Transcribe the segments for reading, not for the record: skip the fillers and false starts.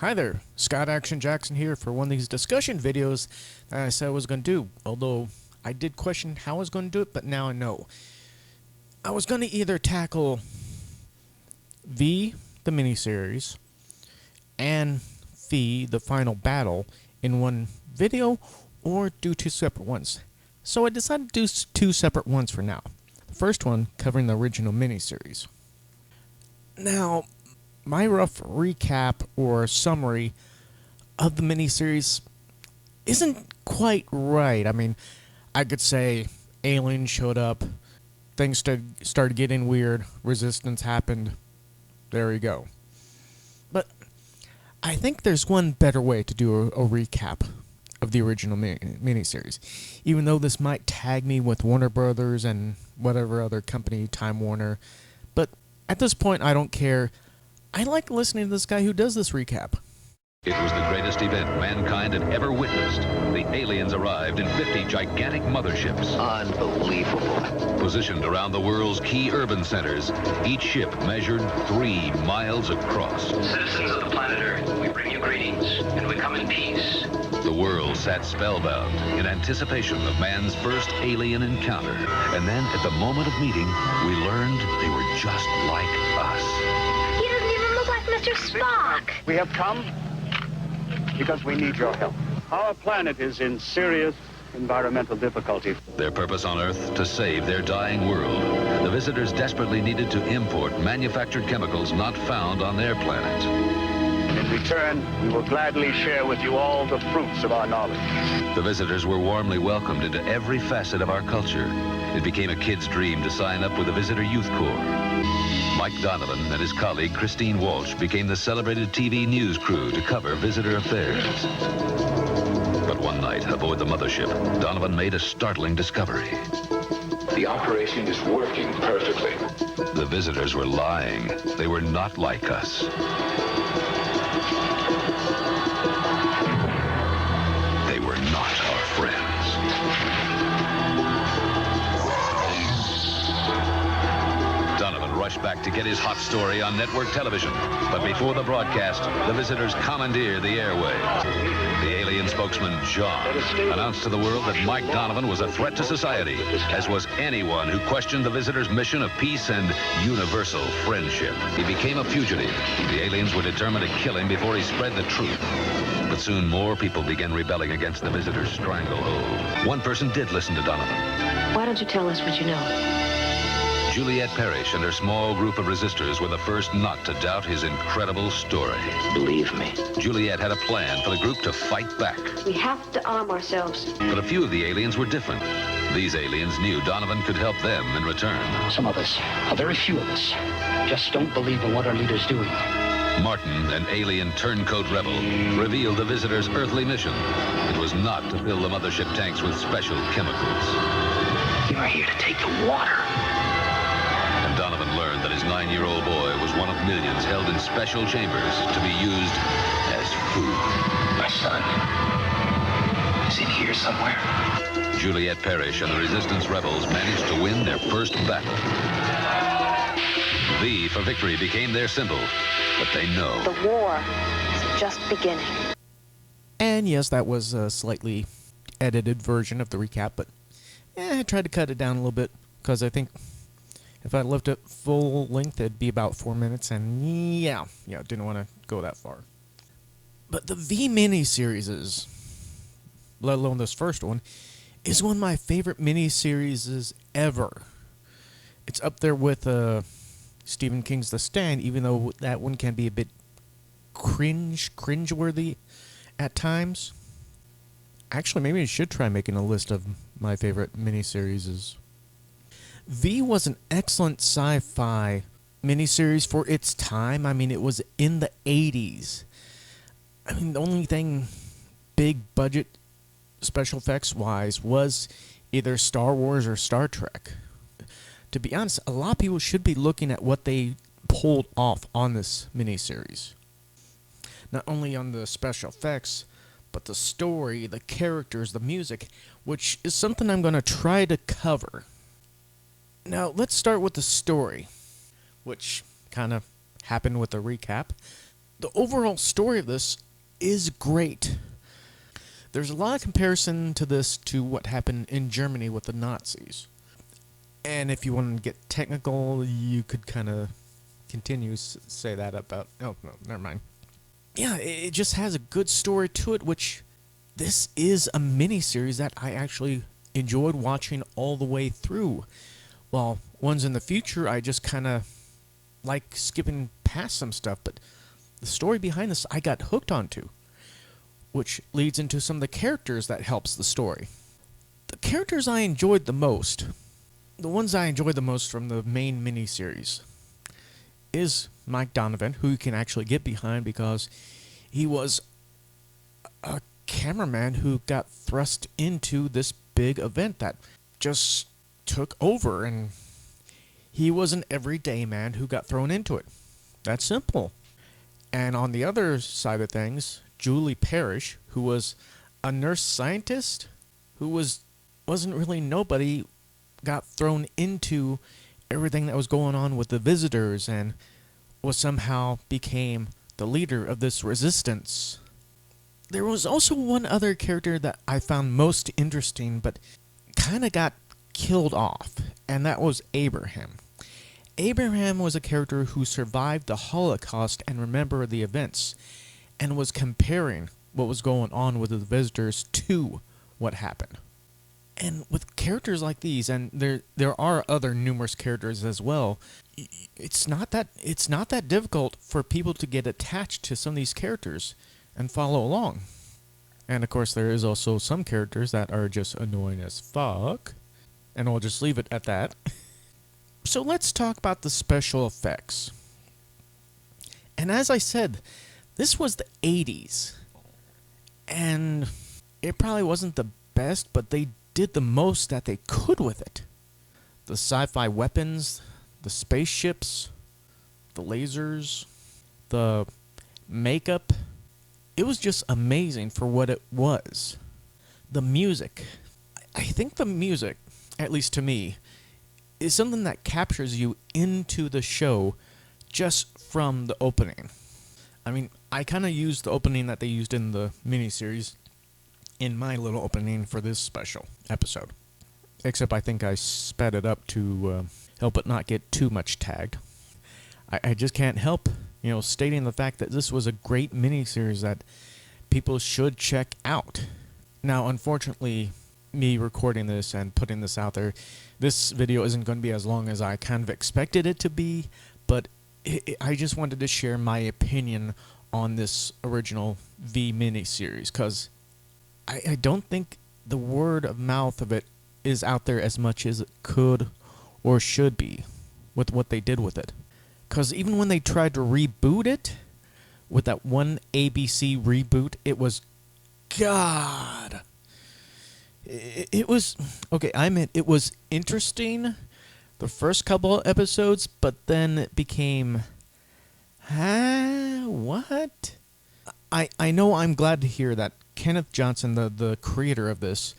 Hi there, Scott Action Jackson here for one of these discussion videos that I said I was going to do, although I did question how I was going to do it, but now I know. I was going to either tackle V, the miniseries, and V, the final battle, in one video, or do two separate ones. So I decided to do two separate ones for now. The first one covering the original miniseries. Now, my rough recap or summary of the miniseries isn't quite right. I mean, I could say aliens showed up, things started getting weird, resistance happened, there you go. But I think there's one better way to do a recap of the original miniseries. Even though this might tag me with Warner Brothers and whatever other company, Time Warner, but at this point I don't care. I like listening to this guy who does this recap. It was the greatest event mankind had ever witnessed. The aliens arrived in 50 gigantic motherships. Unbelievable. Positioned around the world's key urban centers, each ship measured 3 miles across. Citizens of the planet Earth, we bring you greetings, and we come in peace. The world sat spellbound in anticipation of man's first alien encounter. And then, at the moment of meeting, we learned they were just like us. He doesn't even look like Mr. Spock. We have come because we need your help. Our planet is in serious environmental difficulty. Their purpose on Earth, to save their dying world. The visitors desperately needed to import manufactured chemicals not found on their planet. In return, we will gladly share with you all the fruits of our knowledge. The visitors were warmly welcomed into every facet of our culture. It became a kid's dream to sign up with the Visitor Youth Corps. Mike Donovan and his colleague Christine Walsh became the celebrated TV news crew to cover visitor affairs. But one night, aboard the mothership, Donovan made a startling discovery. The operation is working perfectly. The visitors were lying. They were not like us. They were not our friends. Rushed back to get his hot story on network television. But before the broadcast, the visitors commandeered the airwaves. The alien spokesman, John, announced to the world that Mike Donovan was a threat to society, as was anyone who questioned the visitors' mission of peace and universal friendship. He became a fugitive. The aliens were determined to kill him before he spread the truth. But soon more people began rebelling against the visitors' stranglehold. One person did listen to Donovan. Why don't you tell us what you know? Juliet Parrish and her small group of resistors were the first not to doubt his incredible story. Believe me. Juliet had a plan for the group to fight back. We have to arm ourselves. But a few of the aliens were different. These aliens knew Donovan could help them in return. Some of us, a very few of us, just don't believe in what our leader's doing. Martin, an alien turncoat rebel, revealed the visitors' earthly mission. It was not to fill the mothership tanks with special chemicals. You are here to take the water. Donovan learned that his 9-year-old boy was one of millions held in special chambers to be used as food. My son is in here somewhere. Juliet Parrish and the resistance rebels managed to win their first battle. V for victory became their symbol, but they know The war is just beginning. And yes, that was a slightly edited version of the recap, but I tried to cut it down a little bit because I think if I left it full length, it'd be about 4 minutes, and yeah, didn't want to go that far. But the V Miniseries, let alone this first one, is one of my favorite miniseries ever. It's up there with Stephen King's The Stand, even though that one can be a bit cringeworthy at times. Actually, maybe I should try making a list of my favorite miniseries. V was an excellent sci-fi miniseries for its time. I mean, it was in the 80s. I mean, the only thing big budget special effects wise was either Star Wars or Star Trek. To be honest, a lot of people should be looking at what they pulled off on this miniseries. Not only on the special effects, but the story, the characters, the music, which is something I'm going to try to cover. Now, let's start with the story, which kind of happened with the recap. The overall story of this is great. There's a lot of comparison to this to what happened in Germany with the Nazis. And if you want to get technical, you could kind of continue say that about... Oh, no, never mind. Yeah, it just has a good story to it, which this is a miniseries that I actually enjoyed watching all the way through. While ones in the future, I just kind of like skipping past some stuff, but the story behind this I got hooked onto, which leads into some of the characters that helps the story. The characters I enjoyed the most, the ones I enjoyed the most from the main miniseries, is Mike Donovan, who you can actually get behind because he was a cameraman who got thrust into this big event that just took over, and he was an everyday man who got thrown into it. That's simple. And on the other side of things, Julie Parrish, who was a nurse scientist who wasn't really nobody, got thrown into everything that was going on with the visitors and was somehow became the leader of this resistance. There was also one other character that I found most interesting but kind of got killed off, and that was Abraham. Abraham was a character who survived the Holocaust and remembered the events, and was comparing what was going on with the visitors to what happened. And with characters like these, and there are other numerous characters as well, it's not that difficult for people to get attached to some of these characters and follow along. And of course, there is also some characters that are just annoying as fuck, and I'll just leave it at that. So let's talk about the special effects. And as I said, this was the 80s, and it probably wasn't the best, but they did the most that they could with it. The sci-fi weapons, the spaceships, the lasers, the makeup, it was just amazing for what it was. The music. I think the music, at least to me, is something that captures you into the show just from the opening. I mean, I kind of used the opening that they used in the miniseries in my little opening for this special episode. Except I think I sped it up to help it not get too much tagged. I just can't help, stating the fact that this was a great miniseries that people should check out. Now, unfortunately, me recording this and putting this out there, this video isn't going to be as long as I kind of expected it to be, but I just wanted to share my opinion on this original V Miniseries, because I don't think the word of mouth of it is out there as much as it could or should be with what they did with it. Because even when they tried to reboot it, with that one ABC reboot, it was... God... It was... Okay, I admit, it was interesting the first couple of episodes, but then it became... What? I know I'm glad to hear that Kenneth Johnson, the creator of this,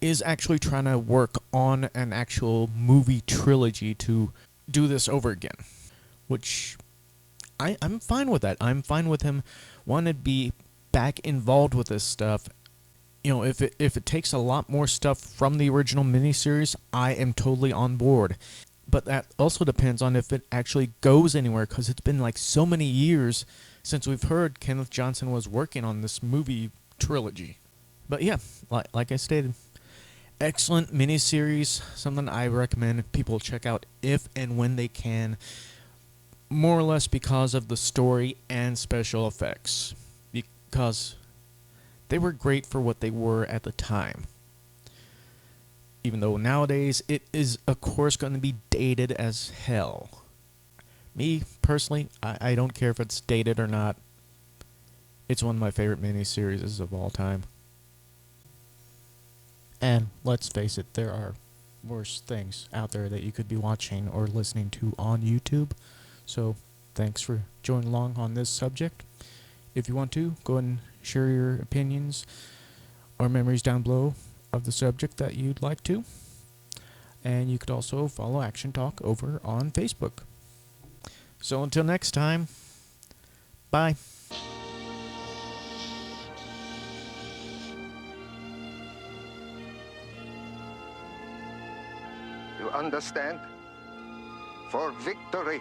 is actually trying to work on an actual movie trilogy to do this over again. Which, I'm fine with that. I'm fine with him wanting to be back involved with this stuff. If it takes a lot more stuff from the original miniseries, I am totally on board. But that also depends on if it actually goes anywhere, because it's been like so many years since we've heard Kenneth Johnson was working on this movie trilogy. But yeah, like I stated, excellent miniseries, something I recommend people check out if and when they can, more or less because of the story and special effects, because they were great for what they were at the time. Even though nowadays it is, of course, going to be dated as hell. Me, personally, I don't care if it's dated or not. It's one of my favorite miniseries of all time. And let's face it, there are worse things out there that you could be watching or listening to on YouTube. So, thanks for joining along on this subject. If you want to, go ahead and share your opinions or memories down below of the subject that you'd like to. And you could also follow Action Talk over on Facebook. So until next time, bye. You understand? For victory.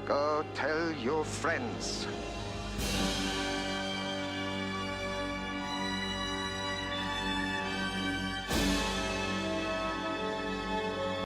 Go tell your friends.